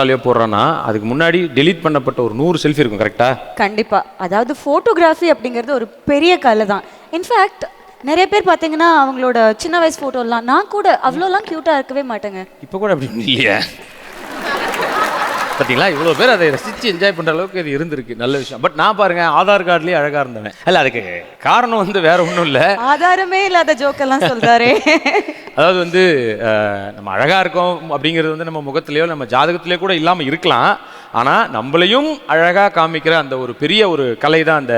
போடுறான்னா அதுக்கு முன்னாடி டெலீட் பண்ணப்பட்ட ஒரு 100 செல்ஃபி இருக்கும். கரெக்டா? கண்டிப்பா. அதாவது ஃபோட்டோகிராஃபி அப்படிங்கிறது ஒரு பெரிய கலை தான். இன்ஃபேக்ட் நிறைய பேர் பார்த்தீங்கன்னா அவங்களோட சின்ன வயசு ஃபோட்டோலாம் நான் கூட அவ்வளோலாம் க்யூட்டாக இருக்கவே மாட்டேங்க. இப்போ கூட அப்படி இல்லையா? பார்த்தீங்களா, இவ்வளோ பேர் அதை ரசித்து என்ஜாய் பண்ணுற அளவுக்கு இது இருந்திருக்கு. நல்ல விஷயம். பட் நான் பாருங்க ஆதார் கார்டுலேயே அழகாக இருந்தேன். இல்லை, அதுக்கு காரணம் வந்து வேற ஒன்றும் இல்லை. ஆதாரமே இல்லாத ஜோக்கெல்லாம் சொல்றாரே. அதாவது வந்து நம்ம அழகாக இருக்கோம் அப்படிங்கிறது வந்து நம்ம முகத்திலேயோ நம்ம ஜாதகத்திலேயோ கூட இல்லாமல் இருக்கலாம். ஆனால் நம்மளையும் அழகாக காமிக்கிற அந்த ஒரு பெரிய ஒரு கலை தான் அந்த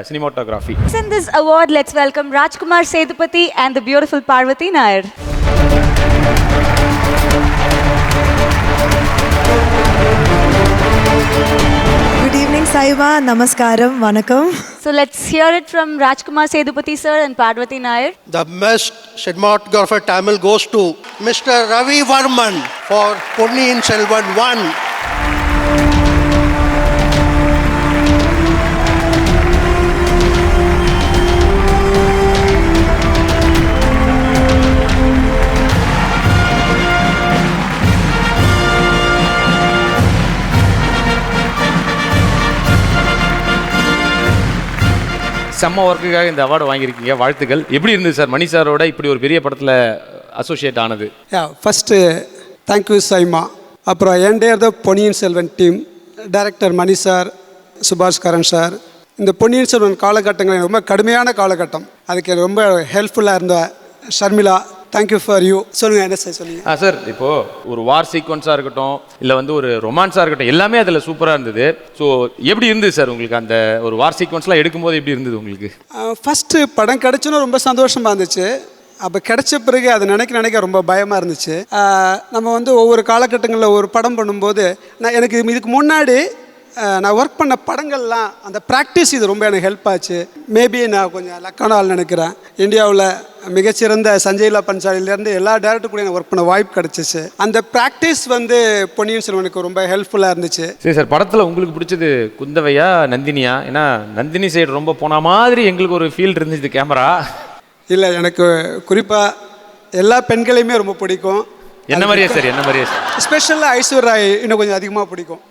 cinematography. In this award, let's welcome Rajkumar Sethupathi and the beautiful Parvati Nair. Good evening, Saima. Namaskaram. Vanakkam. So let's hear it from Rajkumar Sethupathi sir and Parvati Nair. The best cinematographer Tamil goes to Mr. Ravi Varman for Ponniyin Selvan 1. செம்ம ஒர்க்குக்காக இந்த award வாங்கியிருக்கீங்க. வாழ்த்துக்கள். எப்படி இருந்தது sir மணி சாரோட இப்படி ஒரு பெரிய படத்தில் அசோசியேட் ஆனது? First thank you SIMA. அப்புறம் என்டையர் த பொன்னியின் செல்வன் டீம், டைரக்டர் மணி சார், சுபாஷ் கரன் சார். இந்த பொன்னியின் செல்வன் காலகட்டங்கள் எனக்கு ரொம்ப கடுமையான காலகட்டம். அதுக்கு எனக்கு ரொம்ப ஹெல்ப்ஃபுல்லாக இருந்த ஷர்மிளா, தேங்க்யூ ஃபார் யூ. சொல்லுங்கள், என்ன சார் சொல்லுங்கள். சார், இப்போது ஒரு வார் சீக்வன்ஸாக இருக்கட்டும், இல்லை வந்து ஒரு ரொமான்ஸாக இருக்கட்டும், எல்லாமே அதில் சூப்பராக இருந்தது. ஸோ எப்படி இருந்தது சார் உங்களுக்கு அந்த ஒரு வார் சீக்வன்ஸ்லாம் எடுக்கும்போது எப்படி இருந்தது உங்களுக்கு? ஃபஸ்ட்டு படம் கிடச்சுன்னு ரொம்ப சந்தோஷமாக இருந்துச்சு. அப்போ கிடைச்ச பிறகு அதை நினைக்க ரொம்ப பயமாக இருந்துச்சு. நம்ம வந்து ஒவ்வொரு காலகட்டங்களில் ஒரு படம் பண்ணும்போது எனக்கு இதுக்கு முன்னாடி நான் ஒர்க் பண்ண படங்கள்லாம் அந்த ப்ராக்டிஸ் இது ரொம்ப எனக்கு ஹெல்ப் ஆச்சு. மேபி நான் கொஞ்சம் லக்கான ஆள் நினைக்கிறேன். இந்தியாவில் மிகச்சிறந்த சஞ்சய்லா பன்சாலிலேருந்து எல்லா டேரக்டர் கூட எனக்கு ஒர்க் பண்ண வாய்ப்பு கிடச்சிச்சு. அந்த ப்ராக்டிஸ் வந்து பொன்னியின் செல்வனுக்கு ரொம்ப ஹெல்ப்ஃபுல்லாக இருந்துச்சு. சரி சார், படத்தில் உங்களுக்கு பிடிச்சது குந்தவையா நந்தினியா? ஏன்னா நந்தினி சைடு ரொம்ப போன மாதிரி எங்களுக்கு ஒரு ஃபீல் இருந்துச்சு கேமரா. இல்லை, எனக்கு குறிப்பாக எல்லா பெண்களையுமே ரொம்ப பிடிக்கும். என்ன மாதிரியே சார்? என்ன மாதிரியே சார்? ஸ்பெஷலாக ஐஸ்வர்யா இன்னும் கொஞ்சம் அதிகமாக பிடிக்கும்.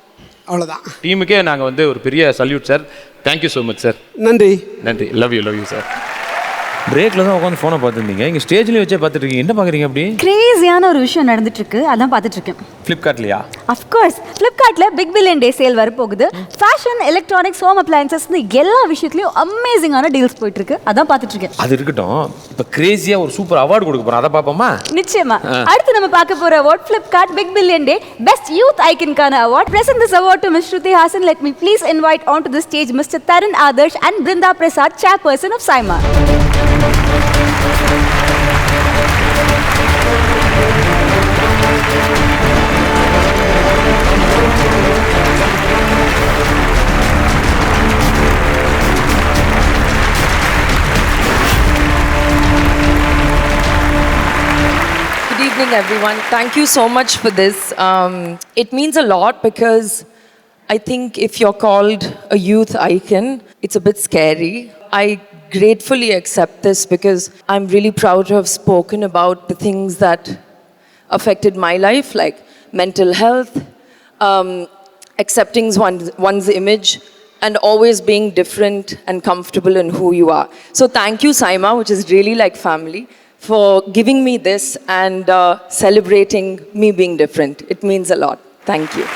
அவ்வளோதான். டீமுக்கே நாங்கள் வந்து ஒரு பெரிய salute sir. Thank you so much sir. நன்றி. நன்றி. Love you sir. பிரேக்கில் தான் உட்காந்து ஃபோனை பார்த்துருந்தீங்க, இங்கே ஸ்டேஜ்லேயே வச்சே பார்த்துட்டு இருக்கீங்க. என்ன பார்க்குறீங்க? அப்படி கிரேசியான ஒரு விஷயம் நடந்துட்டு இருக்கு, அதான் பார்த்துட்டு இருக்கேன். ஃப்ளிப்கார்ட்லையா? அஃப்கோர்ஸ், ஃப்ளிப்கார்ட்டில் பிக் பில்லியன் டே சேல் வரப்போகுது. ஃபேஷன், எலக்ட்ரானிக்ஸ், ஹோம் அப்ளையன்சஸ்னு எல்லா விஷயத்துலையும் அமேசிங்கான டீல்ஸ் போயிட்டு இருக்கு, அதான் பார்த்துட்டு இருக்கேன். அது இருக்கட்டும், இப்போ கிரேசியாக ஒரு சூப்பர் அவார்டு கொடுக்க போகிறோம், அதை பார்ப்போமா? நிச்சயமா. அடுத்து நம்ம பார்க்க போற award Flipkart big billion day best youth ஐக்கனுக்கான award. Present this award to Ms. Shruti Hassan. Let me please invite onto the stage Mr. Tarun Adarsh and Brinda Prasad, chairperson of SIMA. Good evening, everyone. Thank you so much for this. It means a lot because I think if you're called a youth icon, it's a bit scary. I gratefully accept this because I'm really proud to have spoken about the things that affected my life, like mental health, accepting one's image, and always being different and comfortable in who you are. So thank you, SIMA, which is really like family, for giving me this and celebrating me being different. It means a lot. Thank you.